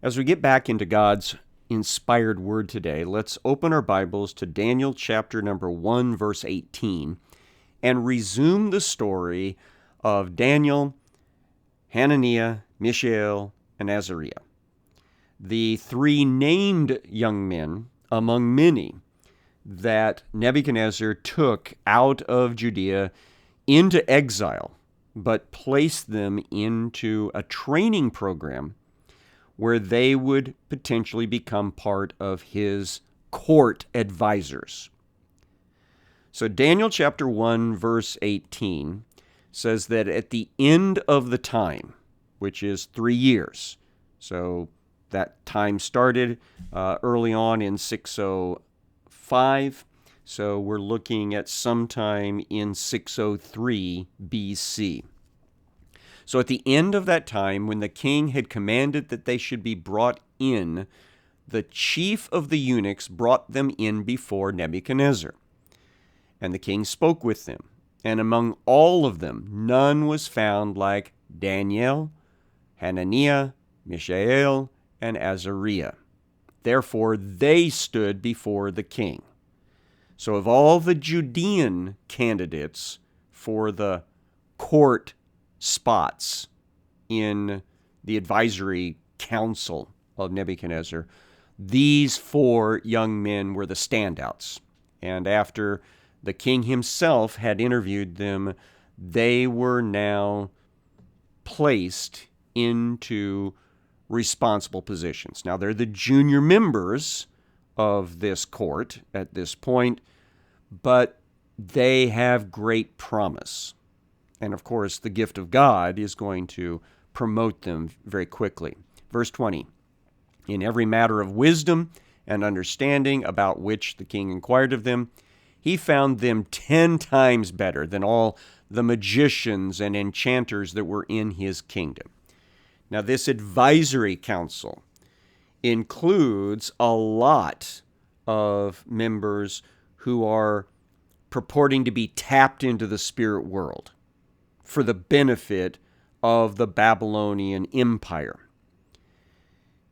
As we get back into God's inspired word today, let's open our Bibles to Daniel chapter number 1, verse 18, and resume the story of Daniel, Hananiah, Mishael, and Azariah, the three named young men among many that Nebuchadnezzar took out of Judea into exile, but placed them into a training program where they would potentially become part of his court advisors. So Daniel chapter 1, verse 18 says that at the end of the time, which is 3 years, so that time started early on in 605, so we're looking at sometime in 603 BC. So at the end of that time, when the king had commanded that they should be brought in, the chief of the eunuchs brought them in before Nebuchadnezzar. And the king spoke with them, and among all of them none was found like Daniel, Hananiah, Mishael, and Azariah. Therefore they stood before the king. So of all the Judean candidates for the court spots in the advisory council of Nebuchadnezzar, these 4 young men were the standouts. And after the king himself had interviewed them, they were now placed into responsible positions. Now, they're the junior members of this court at this point, but they have great promise. And of course, the gift of God is going to promote them very quickly. Verse 20, in every matter of wisdom and understanding about which the king inquired of them, he found them 10 times better than all the magicians and enchanters that were in his kingdom. Now, this advisory council includes a lot of members who are purporting to be tapped into the spirit world for the benefit of the Babylonian Empire.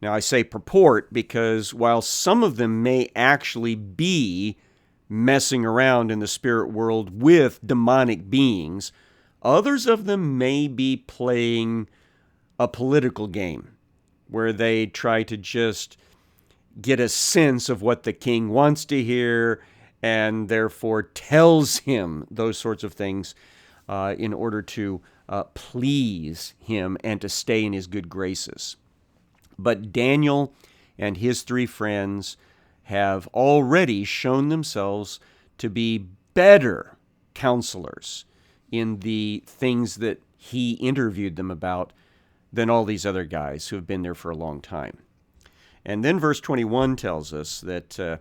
Now, I say purport because while some of them may actually be messing around in the spirit world with demonic beings, others of them may be playing a political game where they try to just get a sense of what the king wants to hear and therefore tells him those sorts of things in order to please him and to stay in his good graces. But Daniel and his 3 friends have already shown themselves to be better counselors in the things that he interviewed them about than all these other guys who have been there for a long time. And then verse 21 tells us that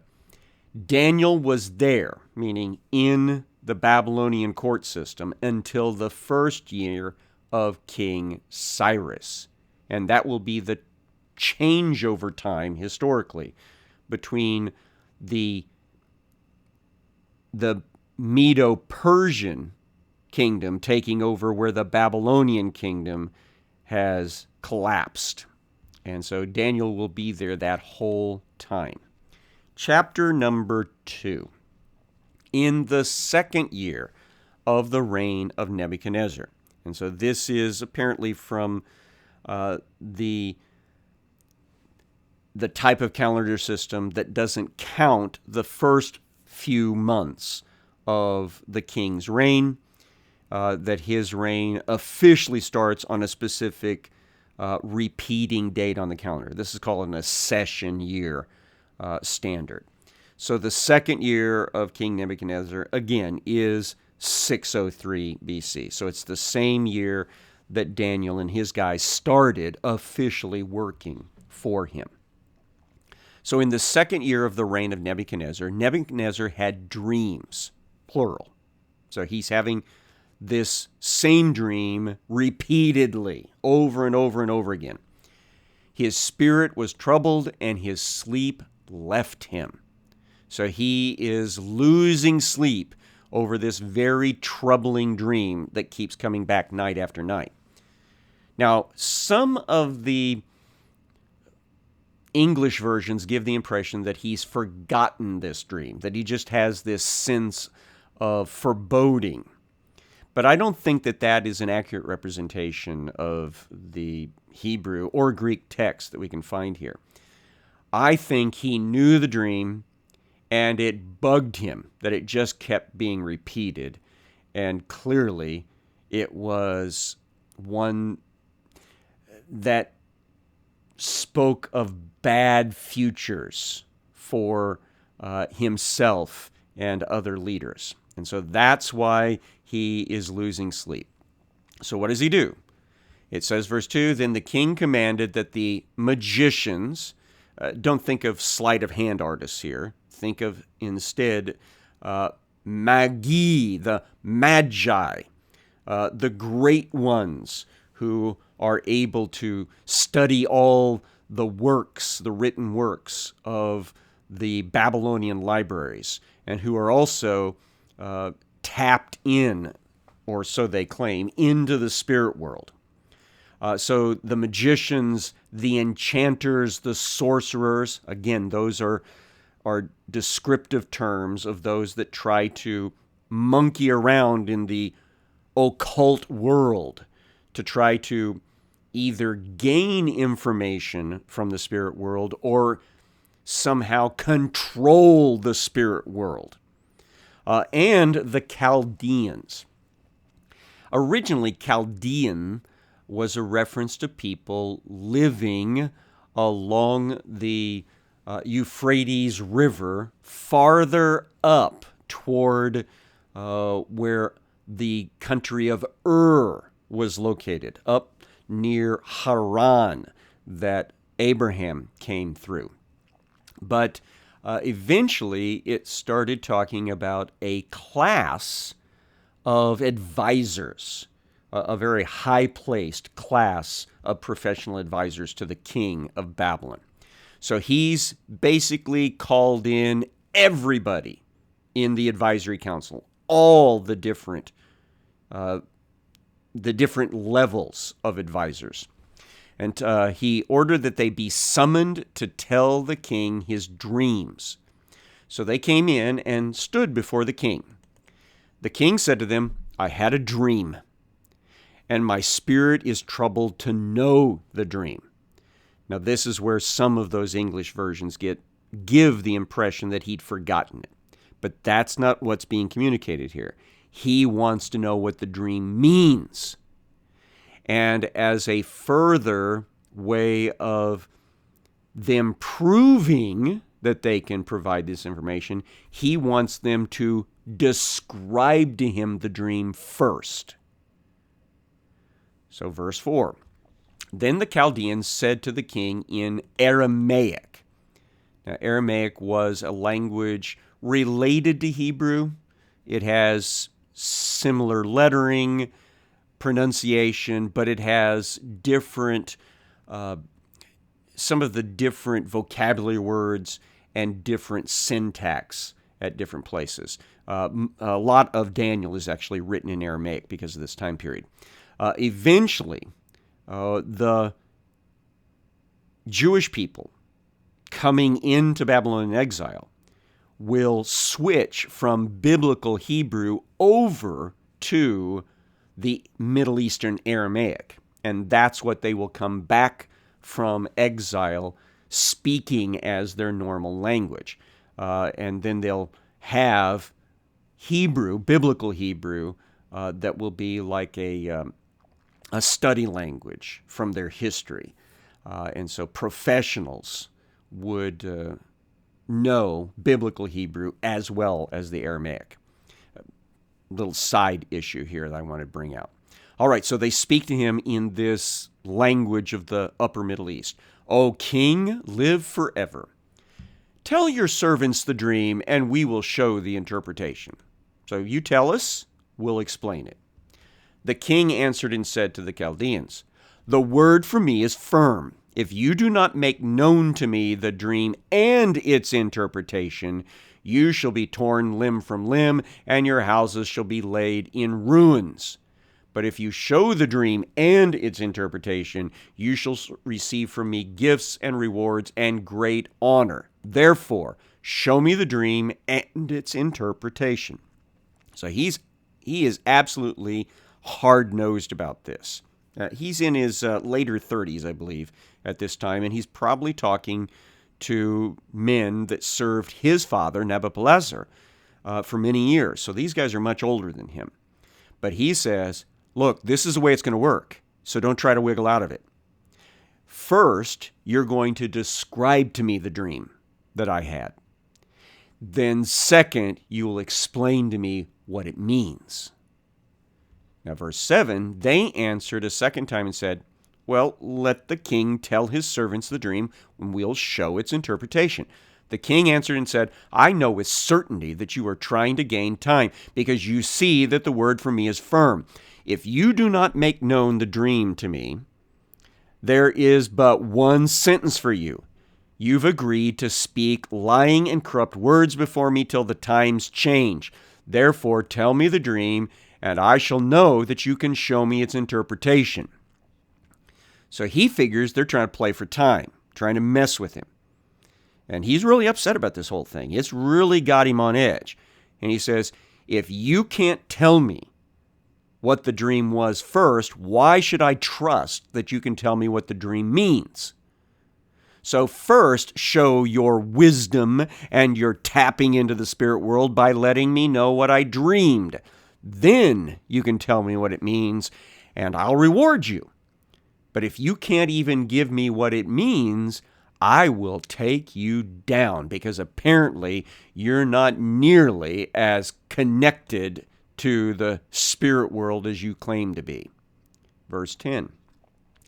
Daniel was there, meaning in the Babylonian court system, until the 1st year of King Cyrus. And that will be the changeover time historically between the Medo-Persian kingdom taking over where the Babylonian kingdom has collapsed. And so Daniel will be there that whole time. Chapter number 2. In the 2nd year of the reign of Nebuchadnezzar. And so this is apparently from the type of calendar system that doesn't count the first few months of the king's reign, that his reign officially starts on a specific repeating date on the calendar. This is called an accession year standard. So the 2nd year of King Nebuchadnezzar, again, is 603 BC. So it's the same year that Daniel and his guys started officially working for him. So in the 2nd year of the reign of Nebuchadnezzar, Nebuchadnezzar had dreams, plural. So he's having this same dream repeatedly, over and over and over again. His spirit was troubled and his sleep left him. So he is losing sleep over this very troubling dream that keeps coming back night after night. Now, some of the English versions give the impression that he's forgotten this dream, that he just has this sense of foreboding. But I don't think that that is an accurate representation of the Hebrew or Greek text that we can find here. I think he knew the dream, and it bugged him that it just kept being repeated. And clearly, it was one that spoke of bad futures for himself and other leaders. And so that's why he is losing sleep. So what does he do? It says, verse 2, then the king commanded that the magicians, don't think of sleight of hand artists here, think of instead magi, the magi, the great ones who are able to study all the works, the written works of the Babylonian libraries, and who are also tapped in, or so they claim, into the spirit world. So the magicians, the enchanters, the sorcerers, again, those are descriptive terms of those that try to monkey around in the occult world to try to either gain information from the spirit world or somehow control the spirit world. And the Chaldeans. Originally, Chaldean was a reference to people living along the Euphrates River farther up toward where the country of Ur was located, up near Haran that Abraham came through. But eventually it started talking about a class of advisors, a very high-placed class of professional advisors to the king of Babylon. So he's basically called in everybody in the advisory council, all the different levels of advisors. And he ordered that they be summoned to tell the king his dreams. So they came in and stood before the king. The king said to them, I had a dream, and my spirit is troubled to know the dream. Now, this is where some of those English versions give the impression that he'd forgotten it. But that's not what's being communicated here. He wants to know what the dream means. And as a further way of them proving that they can provide this information, he wants them to describe to him the dream first. So verse 4, then the Chaldeans said to the king in Aramaic. Now, Aramaic was a language related to Hebrew. It has similar lettering, pronunciation, but it has different, some of the different vocabulary words and different syntax at different places. A lot of Daniel is actually written in Aramaic because of this time period. Eventually, the Jewish people coming into Babylonian exile will switch from biblical Hebrew over to the Middle Eastern Aramaic. And that's what they will come back from exile speaking as their normal language. And then they'll have Hebrew, biblical Hebrew, that will be like a study language from their history. And so professionals would know biblical Hebrew as well as the Aramaic. Little side issue here that I want to bring out. All right, so they speak to him in this language of the Upper Middle East. O king, live forever. Tell your servants the dream, and we will show the interpretation. So you tell us, we'll explain it. The king answered and said to the Chaldeans, the word for me is firm. If you do not make known to me the dream and its interpretation, you shall be torn limb from limb, and your houses shall be laid in ruins. But if you show the dream and its interpretation, you shall receive from me gifts and rewards and great honor. Therefore, show me the dream and its interpretation." So he is absolutely hard-nosed about this. He's in his later 30s, I believe, at this time, and he's probably talking to men that served his father, Nebuchadnezzar, for many years. So these guys are much older than him. But he says, look, this is the way it's going to work, so don't try to wiggle out of it. First, you're going to describe to me the dream that I had. Then second, you will explain to me what it means. Now, verse 7, they answered a second time and said, "Well, let the king tell his servants the dream, and we'll show its interpretation." The king answered and said, "I know with certainty that you are trying to gain time, because you see that the word from me is firm. If you do not make known the dream to me, there is but one sentence for you. You've agreed to speak lying and corrupt words before me till the times change. Therefore, tell me the dream, and I shall know that you can show me its interpretation." So he figures they're trying to play for time, trying to mess with him. And he's really upset about this whole thing. It's really got him on edge. And he says, if you can't tell me what the dream was first, why should I trust that you can tell me what the dream means? So first, show your wisdom and your tapping into the spirit world by letting me know what I dreamed. Then you can tell me what it means, and I'll reward you. But if you can't even give me what it means, I will take you down, because apparently you're not nearly as connected to the spirit world as you claim to be. Verse 10,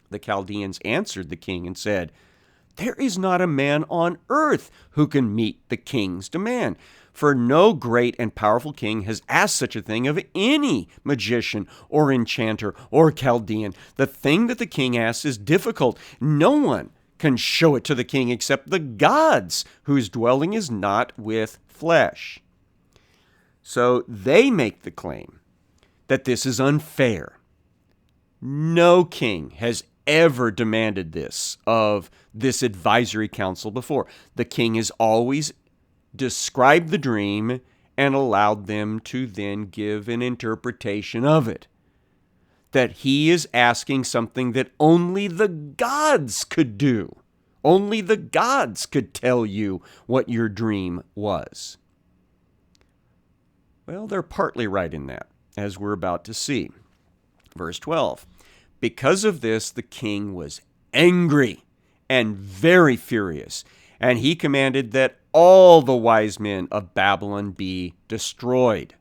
the Chaldeans answered the king and said, "There is not a man on earth who can meet the king's demand. For no great and powerful king has asked such a thing of any magician or enchanter or Chaldean. The thing that the king asks is difficult. No one can show it to the king except the gods, whose dwelling is not with flesh." So they make the claim that this is unfair. No king has ever demanded this of this advisory council before. The king has always described the dream and allowed them to then give an interpretation of it. That he is asking something that only the gods could do. Only the gods could tell you what your dream was. Well, they're partly right in that, as we're about to see. Verse 12, because of this, the king was angry and very furious, and he commanded that all the wise men of Babylon be destroyed.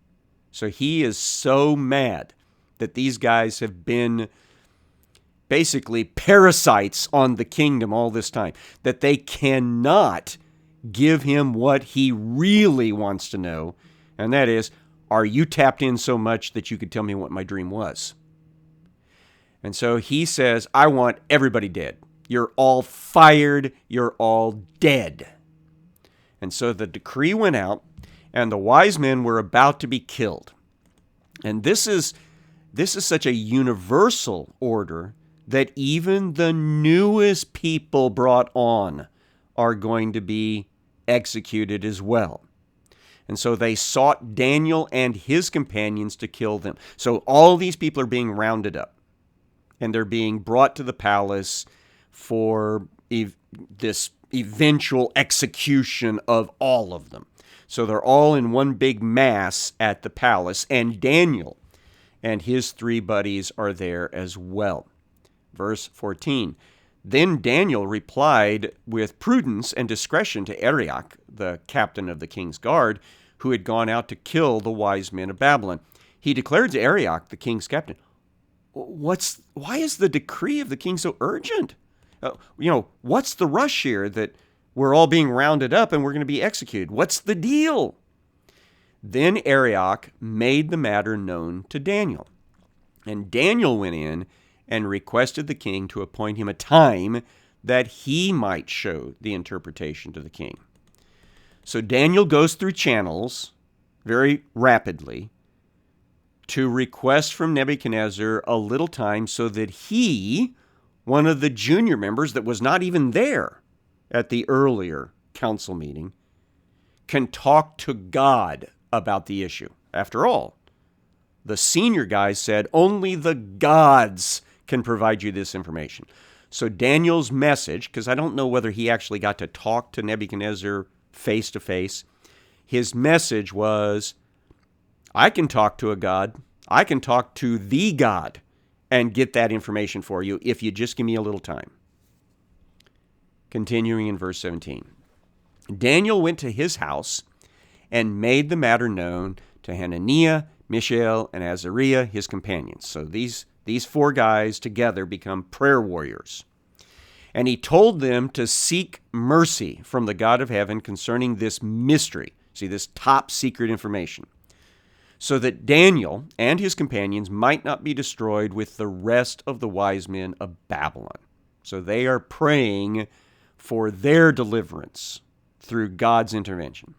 So he is so mad that these guys have been basically parasites on the kingdom all this time, that they cannot give him what he really wants to know, and that is, are you tapped in so much that you could tell me what my dream was? And so he says, I want everybody dead. You're all fired. You're all dead. And so the decree went out, and the wise men were about to be killed. And this is such a universal order that even the newest people brought on are going to be executed as well. And so they sought Daniel and his companions to kill them. So all these people are being rounded up, and they're being brought to the palace for this eventual execution of all of them. So they're all in one big mass at the palace, and Daniel and his three buddies are there as well. Verse 14, then Daniel replied with prudence and discretion to Arioch, the captain of the king's guard, who had gone out to kill the wise men of Babylon. He declared to Arioch, the king's captain, why is the decree of the king so urgent? What's the rush here that we're all being rounded up and we're going to be executed? What's the deal? Then Arioch made the matter known to Daniel. And Daniel went in and requested the king to appoint him a time that he might show the interpretation to the king. So Daniel goes through channels very rapidly to request from Nebuchadnezzar a little time so that he, one of the junior members that was not even there at the earlier council meeting, can talk to God about the issue. After all, the senior guys said only the gods can provide you this information. So Daniel's message, because I don't know whether he actually got to talk to Nebuchadnezzar face to face, his message was, I can talk to a God. I can talk to the God and get that information for you if you just give me a little time. Continuing in verse 17. Daniel went to his house and made the matter known to Hananiah, Mishael, and Azariah, his companions. So these four guys together become prayer warriors. And he told them to seek mercy from the God of heaven concerning this mystery. See, this top secret information. So that Daniel and his companions might not be destroyed with the rest of the wise men of Babylon. So they are praying for their deliverance through God's intervention.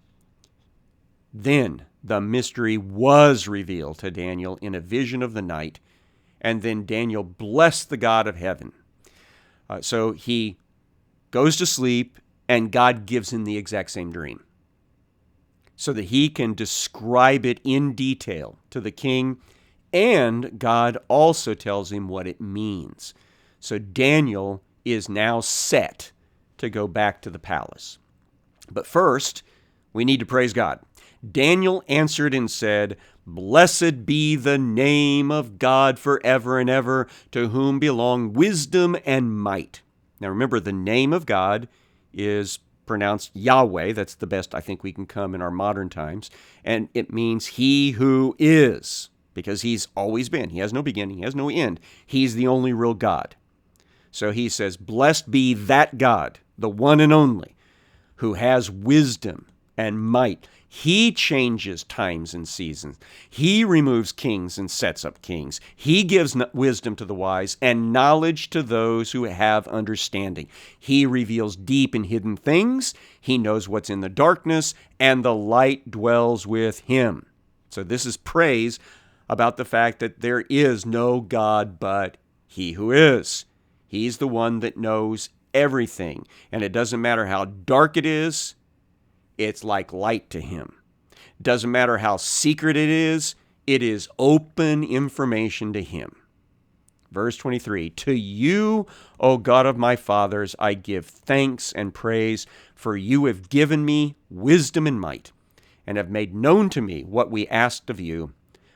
Then the mystery was revealed to Daniel in a vision of the night, and then Daniel blessed the God of heaven. So he goes to sleep, and God gives him the exact same dream, so that he can describe it in detail to the king, and God also tells him what it means. So Daniel is now set to go back to the palace. But first, we need to praise God. Daniel answered and said, Blessed be the name of God forever and ever, to whom belong wisdom and might. Now remember, the name of God is pronounced Yahweh. That's the best I think we can come in our modern times. And it means he who is, because he's always been. He has no beginning. He has no end. He's the only real God. So he says, Blessed be that God, the one and only, who has wisdom and might. He changes times and seasons. He removes kings and sets up kings. He gives wisdom to the wise and knowledge to those who have understanding. He reveals deep and hidden things. He knows what's in the darkness, and the light dwells with him. So this is praise about the fact that there is no God but he who is. He's the one that knows everything, and it doesn't matter how dark it is, it's like light to him. Doesn't matter how secret it is open information to him. Verse 23, To you, O God of my fathers, I give thanks and praise, for you have given me wisdom and might, and have made known to me what we asked of you,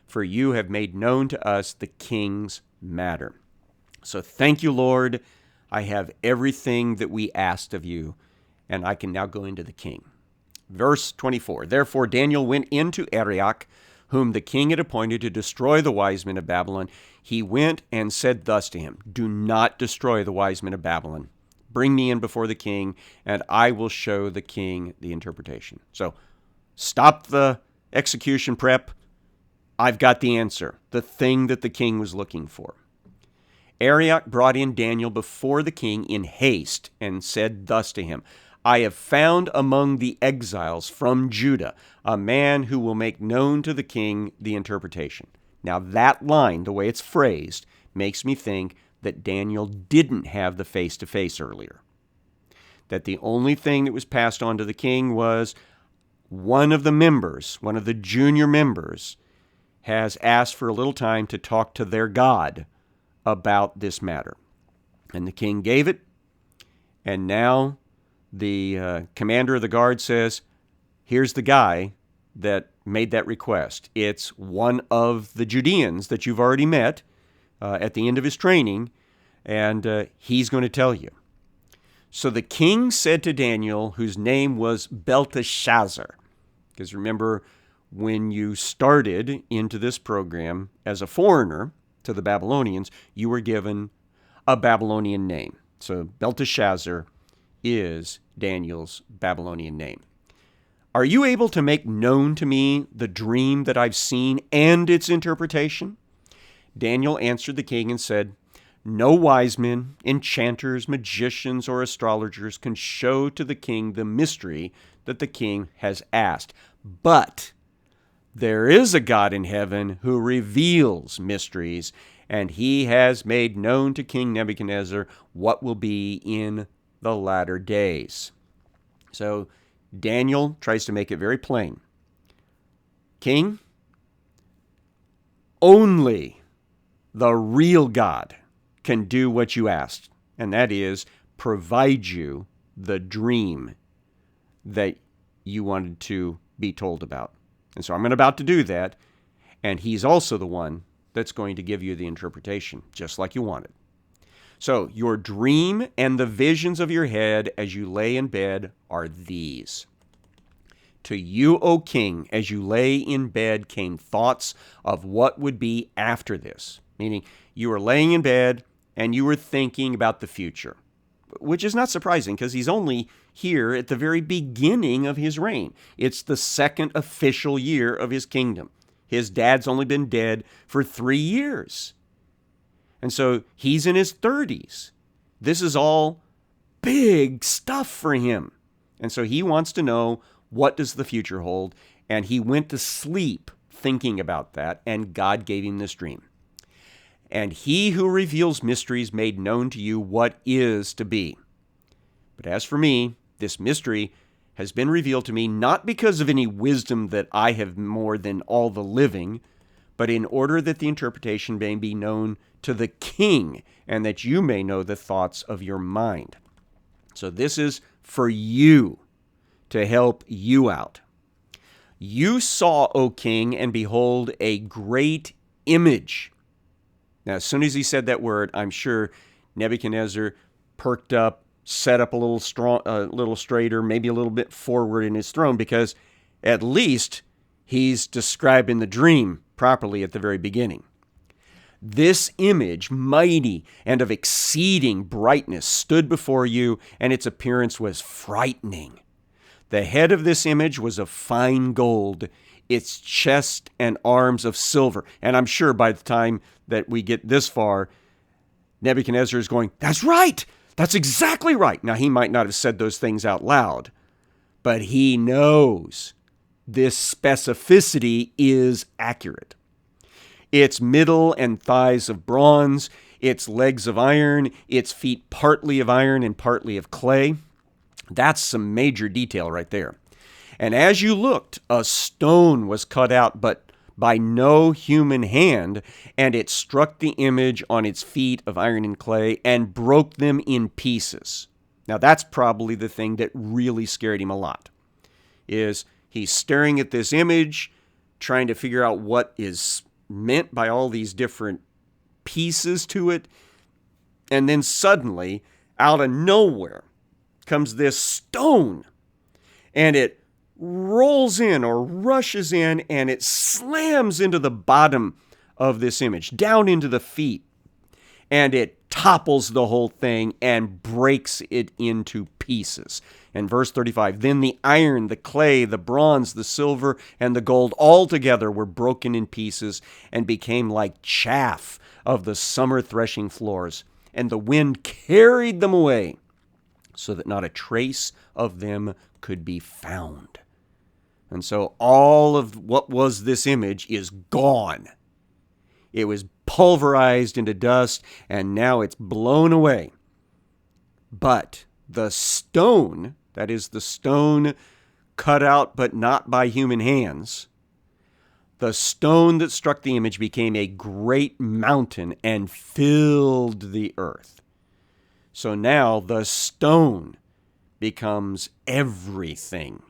for you have made known to us the king's matter. So thank you, Lord. I have everything that we asked of you, and I can now go into the king. Verse 24, Therefore Daniel went into Arioch, whom the king had appointed to destroy the wise men of Babylon. He went and said thus to him, Do not destroy the wise men of Babylon. Bring me in before the king, and I will show the king the interpretation. So stop the execution prep. I've got the answer, the thing that the king was looking for. Arioch brought in Daniel before the king in haste and said thus to him, I have found among the exiles from Judah a man who will make known to the king the interpretation. Now that line, the way it's phrased, makes me think that Daniel didn't have the face-to-face earlier. That the only thing that was passed on to the king was one of the junior members, has asked for a little time to talk to their God about this matter. And the king gave it, and now the commander of the guard says, here's the guy that made that request. It's one of the Judeans that you've already met at the end of his training, and he's going to tell you. So the king said to Daniel, whose name was Belteshazzar, because remember, when you started into this program as a foreigner to the Babylonians, you were given a Babylonian name. So Belteshazzar is Daniel's Babylonian name. Are you able to make known to me the dream that I've seen and its interpretation? Daniel answered the king and said, No wise men, enchanters, magicians, or astrologers can show to the king the mystery that the king has asked. But There is a God in heaven who reveals mysteries, and he has made known to King Nebuchadnezzar what will be in the latter days. So Daniel tries to make it very plain. King, only the real God can do what you asked, and that is provide you the dream that you wanted to be told about. And so I'm about to do that, and he's also the one that's going to give you the interpretation, just like you wanted. So your dream and the visions of your head as you lay in bed are these. To you, O king, as you lay in bed came thoughts of what would be after this, meaning you were laying in bed and you were thinking about the future, which is not surprising because he's only here at the very beginning of his reign. It's the second official year of his kingdom. His dad's only been dead for 3 years. And so he's in his 30s. This is all big stuff for him. And so he wants to know, what does the future hold? And he went to sleep thinking about that, and God gave him this dream. And he who reveals mysteries made known to you what is to be. But as for me, this mystery has been revealed to me not because of any wisdom that I have more than all the living, but in order that the interpretation may be known to the king, and that you may know the thoughts of your mind. So this is for you, to help you out. You saw, O king, and behold, a great image. Now, as soon as he said that word, I'm sure Nebuchadnezzar perked up, sat up a little straighter, maybe a little bit forward in his throne, because at least he's describing the dream properly at the very beginning. This image, mighty and of exceeding brightness, stood before you, and its appearance was frightening. The head of this image was of fine gold, its chest and arms of silver. And I'm sure by the time that we get this far, Nebuchadnezzar is going, that's right! That's exactly right! Now, he might not have said those things out loud, but he knows this specificity is accurate. Its middle and thighs of bronze, its legs of iron, its feet partly of iron and partly of clay. That's some major detail right there. And as you looked, a stone was cut out, but by no human hand, and it struck the image on its feet of iron and clay and broke them in pieces. Now that's probably the thing that really scared him a lot, is he's staring at this image, trying to figure out what is meant by all these different pieces to it. And then suddenly, out of nowhere, comes this stone, and it rolls in or rushes in, and it slams into the bottom of this image, down into the feet, and it topples the whole thing and breaks it into pieces. And verse 35, then the iron, the clay, the bronze, the silver, and the gold all together were broken in pieces and became like chaff of the summer threshing floors. And the wind carried them away so that not a trace of them could be found. And so all of what was this image is gone. It was pulverized into dust, and now it's blown away. But the stone, that is the stone cut out but not by human hands, the stone that struck the image became a great mountain and filled the earth. So now the stone becomes everything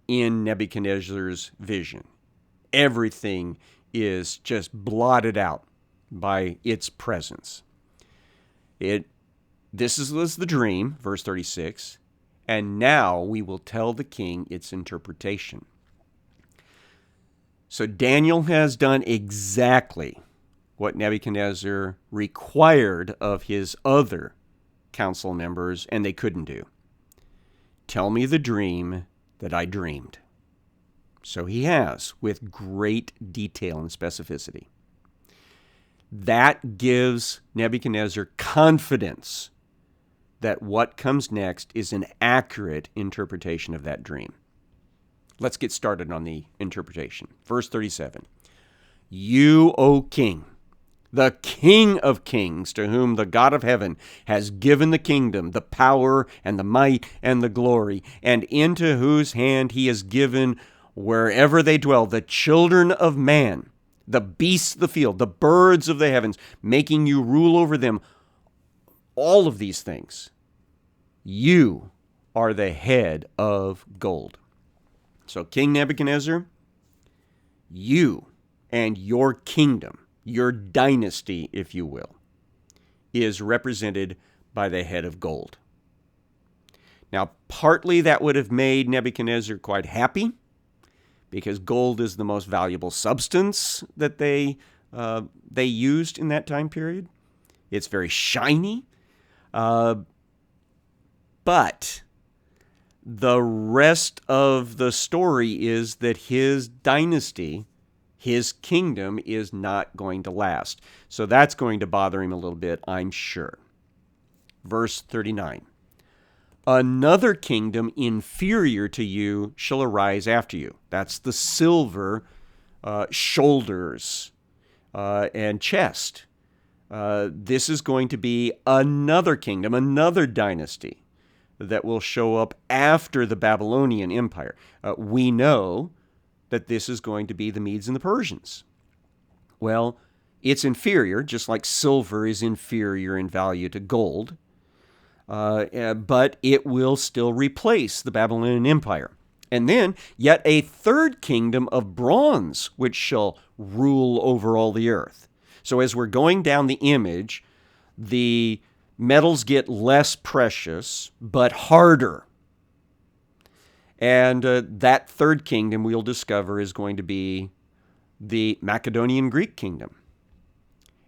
in Nebuchadnezzar's vision. Everything is just blotted out by its presence. This was the dream, verse 36, and now we will tell the king its interpretation. So Daniel has done exactly what Nebuchadnezzar required of his other council members, and they couldn't do. Tell me the dream that I dreamed. So he has, with great detail and specificity. That gives Nebuchadnezzar confidence that what comes next is an accurate interpretation of that dream. Let's get started on the interpretation. Verse 37. You, O king, the King of kings, to whom the God of heaven has given the kingdom, the power, and the might, and the glory, and into whose hand he has given wherever they dwell, the children of man, the beasts of the field, the birds of the heavens, making you rule over them, all of these things. You are the head of gold. So King Nebuchadnezzar, you and your kingdom, your dynasty, if you will, is represented by the head of gold. Now, partly that would have made Nebuchadnezzar quite happy, because gold is the most valuable substance that they used in that time period. It's very shiny. But the rest of the story is that his dynasty, his kingdom, is not going to last. So that's going to bother him a little bit, I'm sure. Verse 39. Another kingdom inferior to you shall arise after you. That's the silver shoulders and chest. This is going to be another kingdom, another dynasty that will show up after the Babylonian Empire. We know that this is going to be the Medes and the Persians. Well, it's inferior, just like silver is inferior in value to gold, but it will still replace the Babylonian Empire. And then, yet a third kingdom of bronze, which shall rule over all the earth. So as we're going down the image, the metals get less precious, but harder. And that third kingdom we'll discover is going to be the Macedonian Greek kingdom.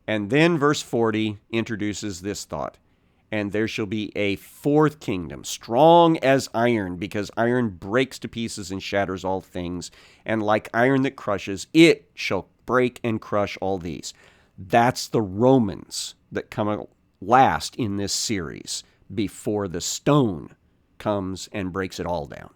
And then verse 40 introduces this thought. And there shall be a fourth kingdom, strong as iron, because iron breaks to pieces and shatters all things. And like iron that crushes, it shall break and crush all these. That's the Romans that come last in this series, before the stone comes and breaks it all down.